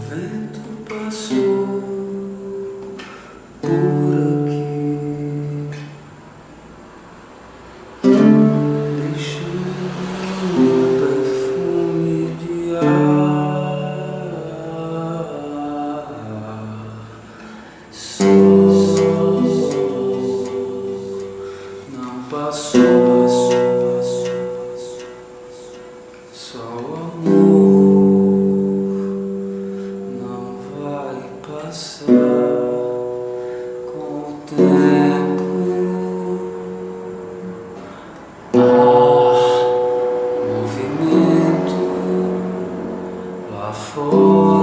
vento passou por aqui, deixando um perfume de ar. Só não passou, só o amor não vai passar com o tempo. Movimento lá fora.